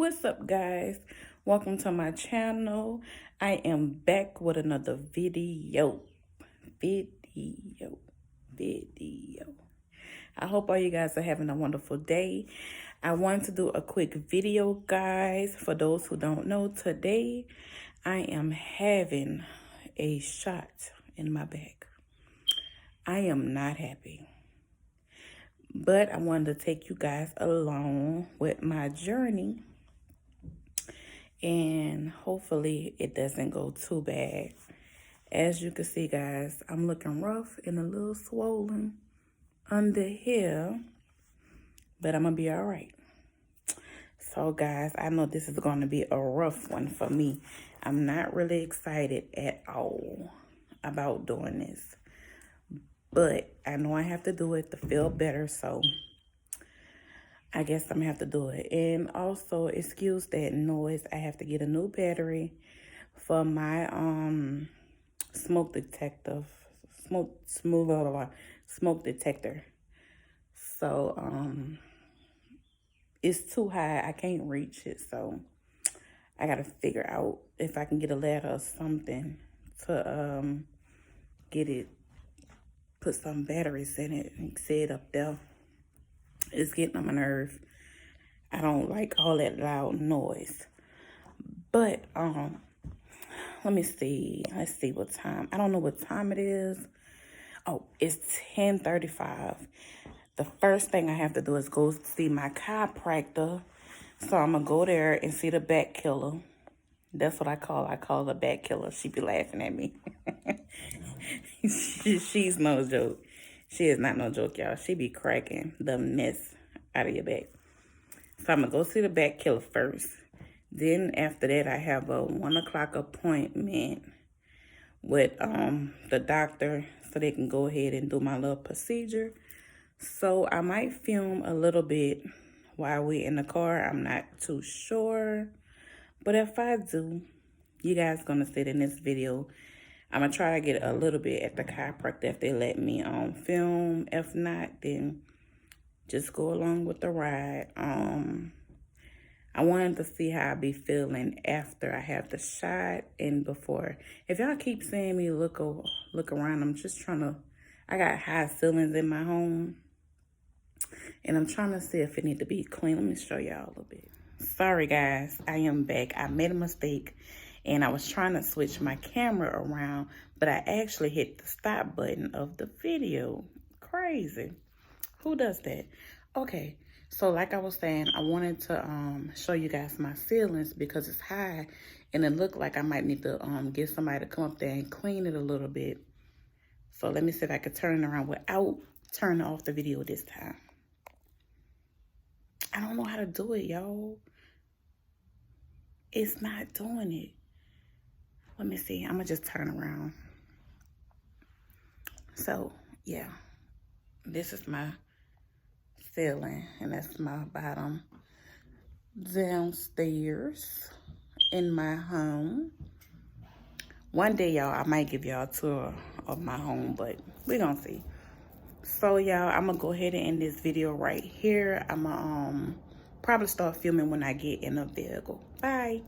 What's up, guys? Welcome to my channel. I am back with another video. I hope all you guys are having a wonderful day. I wanted to do a quick video, guys. For those who don't know, today I am having a shot in my back. I am not happy, but I wanted to take you guys along with my journey, and hopefully it doesn't go too bad. As you can see, guys, I'm looking rough and a little swollen under here, but I'm gonna be all right. So guys, I know this is going to be a rough one for me. I'm not really excited at all about doing this, but I know I have to do it to feel better, so I guess I'm gonna have to do it. And also, excuse that noise, I have to get a new battery for my smoke detector. So it's too high, I can't reach it, so I gotta figure out if I can get a ladder or something to get it, put some batteries in it and set it up there. It's getting on my nerve. I don't like all that loud noise. But let me see. Let's see what time. I don't know what time it is. Oh, it's 10:35. The first thing I have to do is go see my chiropractor. So I'm gonna go there and see the back killer. That's what I call her back killer. She be laughing at me. She's no joke. She is not no joke, y'all. She be cracking the mess out of your back. So I'm going to go see the back killer first. Then after that, I have a 1 o'clock appointment with the doctor so they can go ahead and do my little procedure. So I might film a little bit while we're in the car. I'm not too sure. But if I do, you guys going to see it in this video. I'm going to try to get a little bit at the chiropractor if they let me film. If not, then just go along with the ride. I wanted to see how I be feeling after I have the shot and before. If y'all keep seeing me look around, I'm just trying to, I got high ceilings in my home. And I'm trying to see if it need to be clean. Let me show y'all a little bit. Sorry, guys. I am back. I made a mistake. And I was trying to switch my camera around, but I actually hit the stop button of the video. Crazy. Who does that? Okay, so like I was saying, I wanted to show you guys my ceilings because it's high, and it looked like I might need to get somebody to come up there and clean it a little bit. So let me see if I could turn it around without turning off the video this time. I don't know how to do it, y'all. It's not doing it. Let me see. I'm going to just turn around. So, yeah. This is my ceiling, and that's my bottom downstairs in my home. One day, y'all, I might give y'all a tour of my home, but we're going to see. So, y'all, I'm going to go ahead and end this video right here. I'm going to probably start filming when I get in the vehicle. Bye.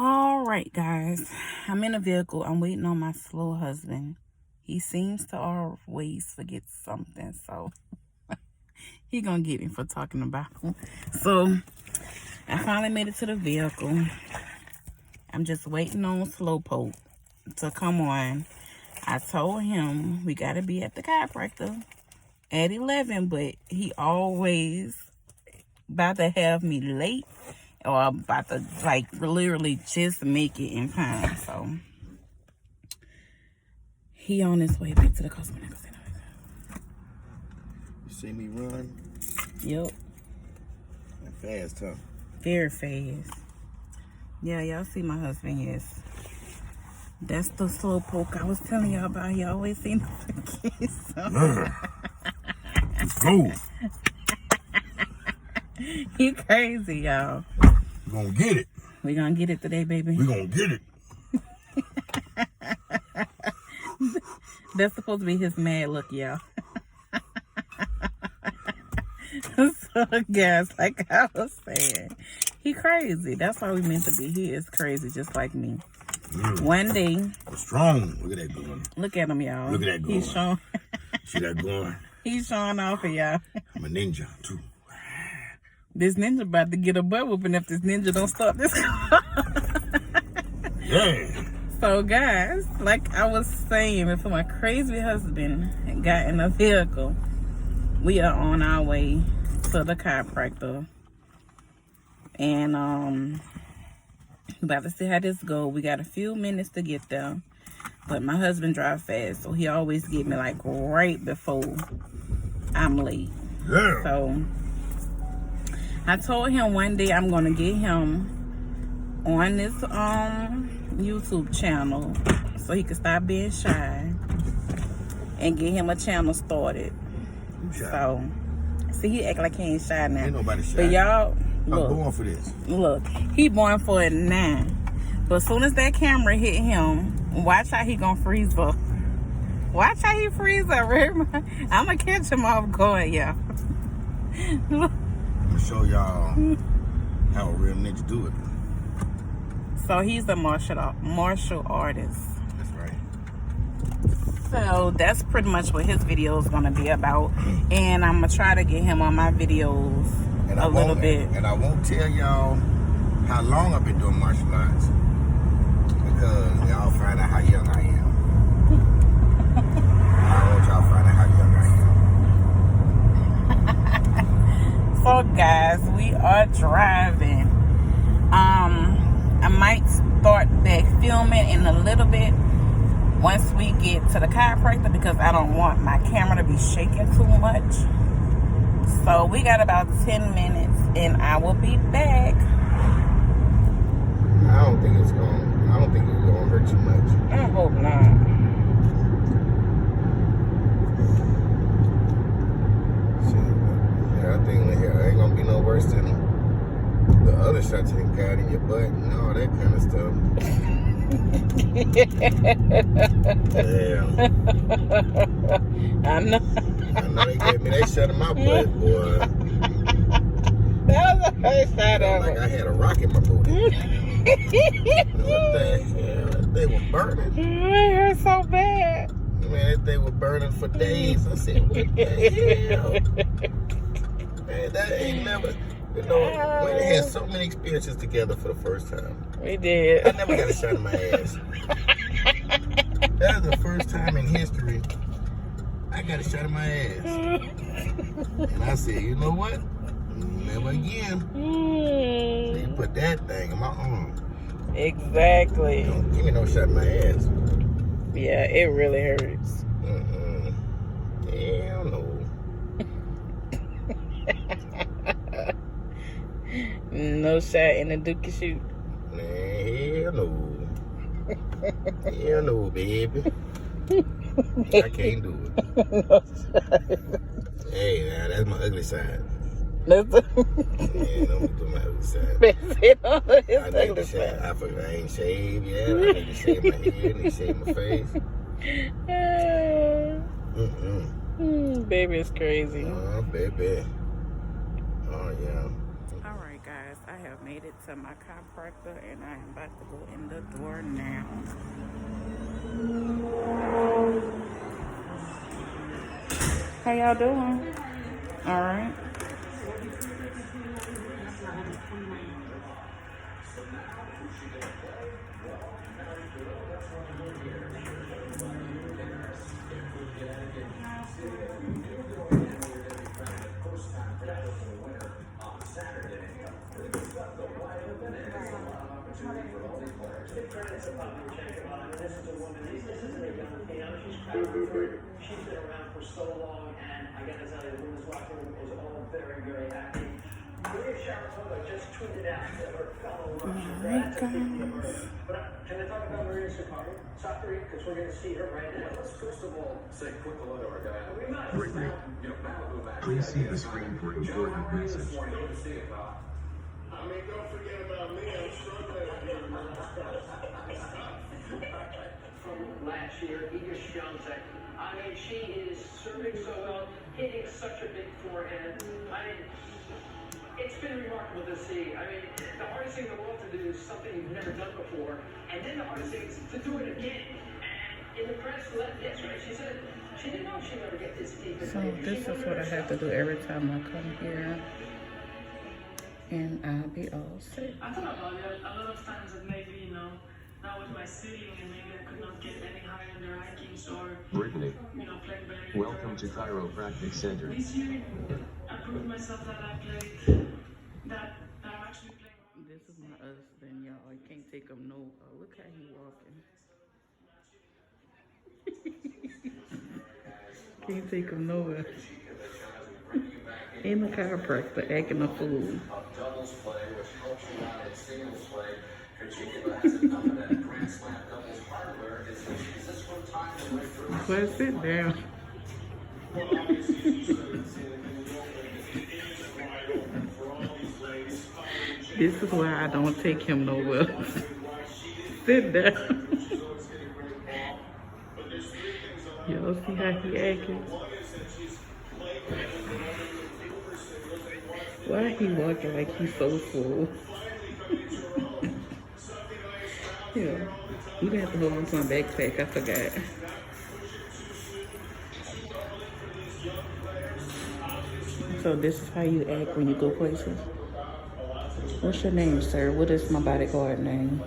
All right, guys, I'm in a vehicle. I'm waiting on my slow husband. He seems to always forget something, so he gonna get me for talking about him. So I finally made it to the vehicle. I'm just waiting on Slowpoke to come on. I told him we gotta be at the chiropractor at 11, but he always about to have me late. Or about to, like, literally just make it in time. So, he on his way back to the customer. You see me run? Yep. And fast, huh? Very fast. Yeah, y'all see my husband, yes. That's the Slowpoke I was telling y'all about. He always seems to forget something. Let's go. You crazy, y'all. We're gonna get it. We gonna get it today, baby. We're gonna get it. That's supposed to be his mad look, y'all. So, guys, like I was saying, he crazy. That's why we meant to be. He is crazy, just like me. One day. Strong. Look at that going. Look at him, y'all. Look at that going. He's showing. See that going? He's showing off for y'all. I'm a ninja, too. This ninja about to get a butt whooping if this ninja don't stop this car. Yeah. So, guys, like I was saying before, my crazy husband got in a vehicle. We are on our way to the chiropractor. And, about to see how this go. We got a few minutes to get there. But my husband drives fast, so he always get me, like, right before I'm late. Yeah. So, I told him one day I'm going to get him on this YouTube channel so he can stop being shy and get him a channel started. So, see, he act like he ain't shy now. Ain't nobody shy. But y'all, look. I'm going for this. Look, he born for it now. But as soon as that camera hit him, watch how he gonna freeze up. Watch how he freeze up. I'm gonna catch him off guard, y'all. I'm gonna show y'all how a real ninja do it. So he's a martial artist. That's right. So that's pretty much what his video is gonna be about. And I'm gonna try to get him on my videos And a little bit. And I won't tell y'all how long I've been doing martial arts, because y'all find out how young I am. I want y'all to find out how young I am. So guys, we are driving. I might start back filming in a little bit once we get to the chiropractor, because I don't want my camera to be shaking too much. So we got about 10 minutes and I will be back. I don't think it's gonna hurt too much. I hope not. Yeah, I think it ain't gonna be no worse than the other shots you got in your butt and all that kind of stuff. Damn. I know they gave me that shot in my butt, boy. that was the first shot ever. Like I had a rock in my booty. What the hell? They were burning. It hurt so bad. Man, they were burning for days. I said, what the hell? Man, that ain't never... You know, we had so many experiences together for the first time. We did. I never got a shot in my ass. That is the first time in history I got a shot in my ass. And I said, you know what? Never again. They put that thing in my arm. Exactly. Don't give me no shot in my ass. Yeah, it really hurts. Hell no. No shot in the dookie shoot. Hell no. Hell no, baby. I can't do it. No shot. Hey, now that's my ugly side. That's Yeah, don't do my ugly side. it on his I need ugly to shave. side. I ain't shaved yet. I need to shave my head. I need to shave my face. Baby is crazy. Oh, baby. Oh, yeah. Alright guys, I have made it to my chiropractor and I am about to go in the door now. How y'all doing? Alright. She's been around for so long, and I gotta tell you, the women's locker room is all very, very happy. Maria Sharapova just tweeted out that her fellow Russian. But can I talk about Maria Sharapova? Because we're gonna see her right now. Let's first of all say quick hello to our guy. We might. Please see the screen for important message. I mean, don't forget about me. I'm struggling here. From last year, Iga Świątek. I mean, she is serving so well. hitting such a big forehand. I mean, it's been remarkable to see. I mean, the hardest thing in the world to do is something you've never done before, and then the hardest thing is to do it again. And in the press yesterday, she said she didn't know she'd ever get this deep. So this is what I have to do every time I come here, and I'll be all set. I thought about it a lot of times that maybe, you know, now with my sitting and maybe I could not get any higher in the rankings or, Brittany, you know, playing better. welcome to Chiropractic Center. This year, I proved myself that I played, that I'm actually playing. This is my husband, y'all. You can't take him no. Look how he walking. Can't take him nowhere. And the chiropractor acting a fool. Doubles play, which helps you out at singles play. Kajika hasn't done that at Grand Slam doubles hardware. Is this one time to wait for Well, sit down. This is why I don't take him nowhere. Sit down. Y'all see how he acting? Why he walking like he's so full? Yeah, you gonna have to hold on to my backpack. I forgot. So this is how you act when you go places. What's your name, sir? What is my bodyguard name?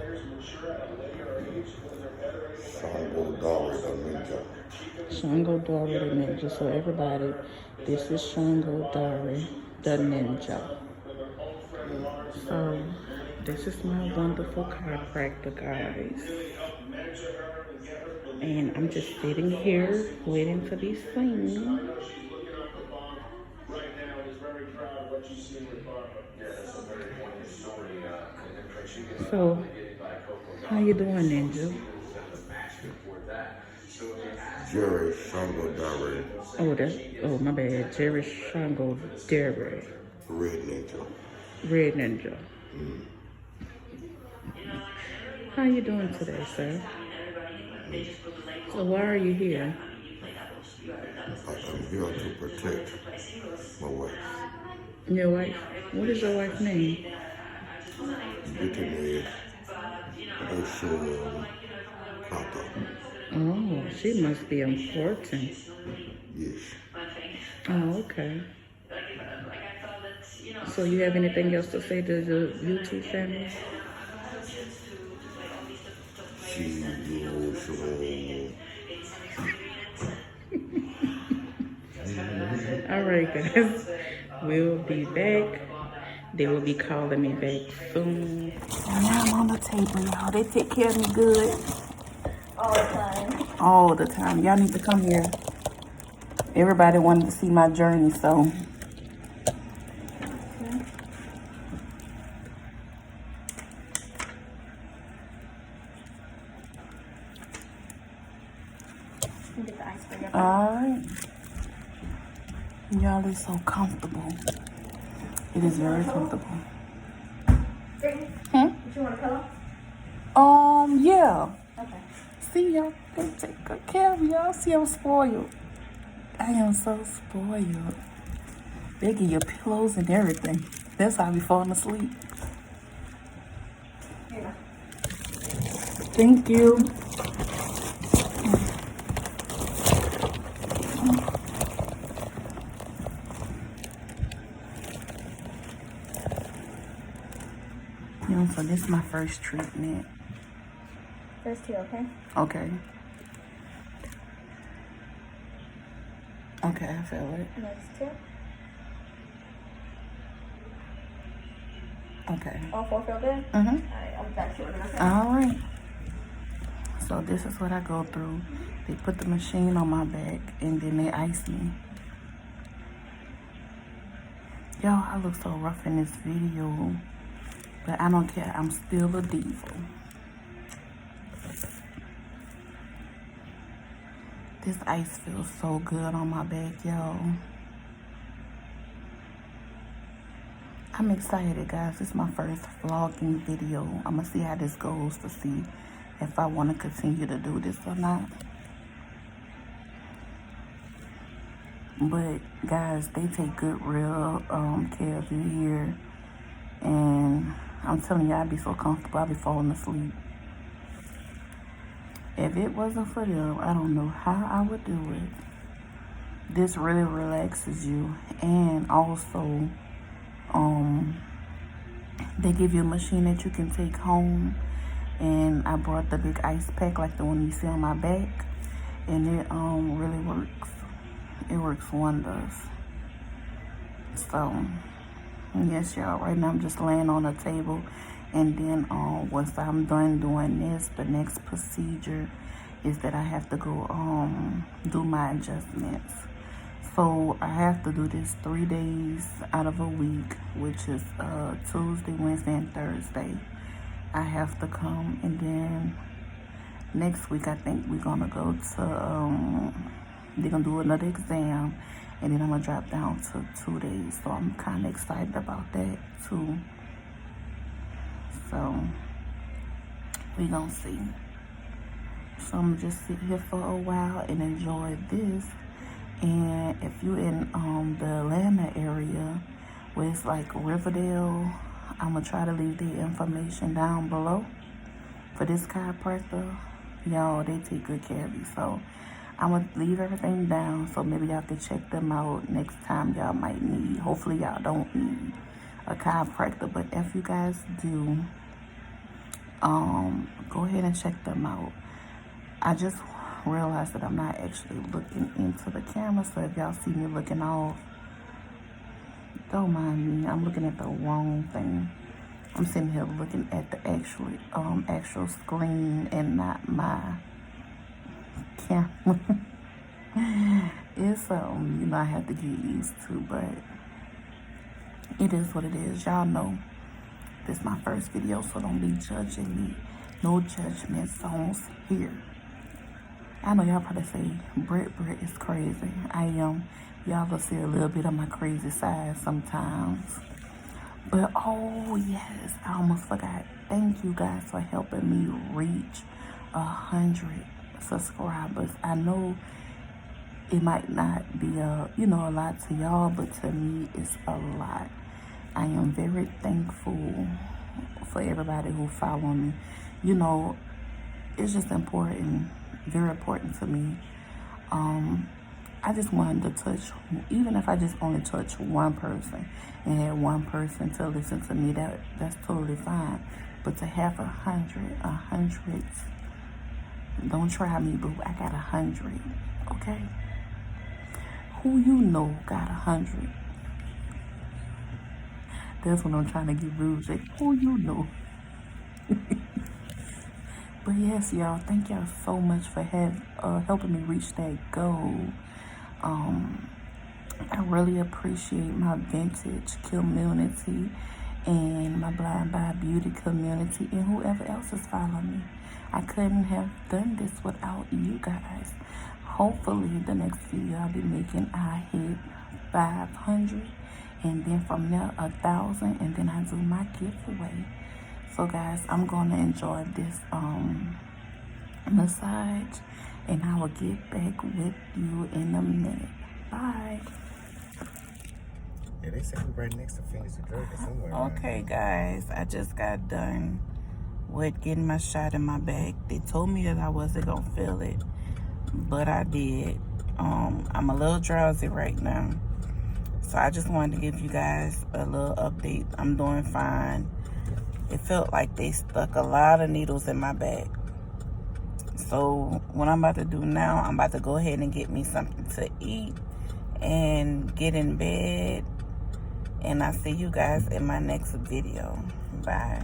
Shango Dari the Ninja. So everybody, this is Shango Dari the Ninja. So this is my wonderful chiropractor, guys. And I'm just sitting here waiting to be seen. So, how you doing, Ninja? Jerry Shango Dari. Oh, my bad. Jerry Shango Dari. Red Ninja. Red Ninja. How you doing today, sir? So why are you here? I'm here to protect my wife. Your wife? What is your wife's name? Brittany Carter. Oh, she must be important. Yes. Oh, okay. So you have anything else to say to the YouTube family? She usually. All right, guys. We'll be back. They will be calling me back soon. Now I'm on the table, y'all. They take care of me good. All the time. All the time. Y'all need to come here. Everybody wanted to see my journey, so. Get the ice cream. Alright. Y'all is so comfortable. It is very comfortable. Did you want a pillow? Yeah. Okay. See y'all, they take good care of me. Y'all see I'm spoiled. I am so spoiled. They give you pillows and everything. That's how I be falling asleep. Here you go. Thank you. So this is my first treatment. First two, okay? Okay. Okay, I feel it. Next two. Okay. All four feel good? Mm-hmm. Alright, I'll be back shortly, okay? Alright. So this is what I go through. They put the machine on my back and then they ice me. Y'all, I look so rough in this video. But I don't care. I'm still a diva. This ice feels so good on my back, y'all. I'm excited, guys. This is my first vlogging video. I'm going to see how this goes to see if I want to continue to do this or not. But guys, they take good real care of you here, and I'm telling you, I'd be so comfortable, I'd be falling asleep. If it wasn't for them, I don't know how I would do it. This really relaxes you, and also they give you a machine that you can take home, and I brought the big ice pack like the one you see on my back, and it really works. It works wonders. So yes, y'all, right now I'm just laying on a table, and then once I'm done doing this, the next procedure is that I have to go do my adjustments. So I have to do this 3 days out of a week, which is Tuesday, Wednesday, and Thursday. I have to come, and then next week I think we're gonna go to they're gonna do another exam, and then I'm gonna drop down to 2 days. So I'm kind of excited about that too. So we gonna see. So I'm gonna just sit here for a while and enjoy this. And if you in the Atlanta area where it's like Riverdale, I'm gonna try to leave the information down below for this chiropractor. Y'all, they take good care of you. So I'm gonna leave everything down, so maybe y'all can check them out next time y'all might need. Hopefully y'all don't need a chiropractor, but if you guys do, go ahead and check them out. I just realized that I'm not actually looking into the camera, so if y'all see me looking off, don't mind me. I'm looking at the wrong thing. I'm sitting here looking at the actual screen and not my camera. It's you know, I have to get used to, but it is what it is. Y'all know this is my first video, so don't be judging me. No judgment zones here. I know y'all probably say Brett is crazy. I am. Y'all will see a little bit of my crazy side sometimes. But oh yes, I almost forgot. Thank you guys for helping me reach 100 subscribers. I know it might not be a lot to y'all, but to me it's a lot. I am very thankful for everybody who follow me. You know, it's just important, very important to me. I just wanted to touch, even if I just only touch one person and had one person to listen to me, that's totally fine. But to have 100, don't try me, boo. I got 100, okay? Who you know got 100? That's what I'm trying to get rude. Like, who you know? But yes, y'all, thank y'all so much for helping me reach that goal. I really appreciate my vintage community and my Blind by Beauty community and whoever else is following me. I couldn't have done this without you guys. Hopefully the next video I'll be making, I hit 500, and then from there 1,000, and then I do my giveaway. So guys, I'm gonna enjoy this massage, and I will get back with you in a minute. Bye. Yeah, they said we're right next to Phoenix and Drake somewhere. Okay, guys, I just got done with getting my shot in my back. They told me that I wasn't gonna feel it, but I did. I'm a little drowsy right now, so I just wanted to give you guys a little update. I'm doing fine. It felt like they stuck a lot of needles in my back. So what I'm about to do now, I'm about to go ahead and get me something to eat and get in bed. And I'll see you guys in my next video. Bye.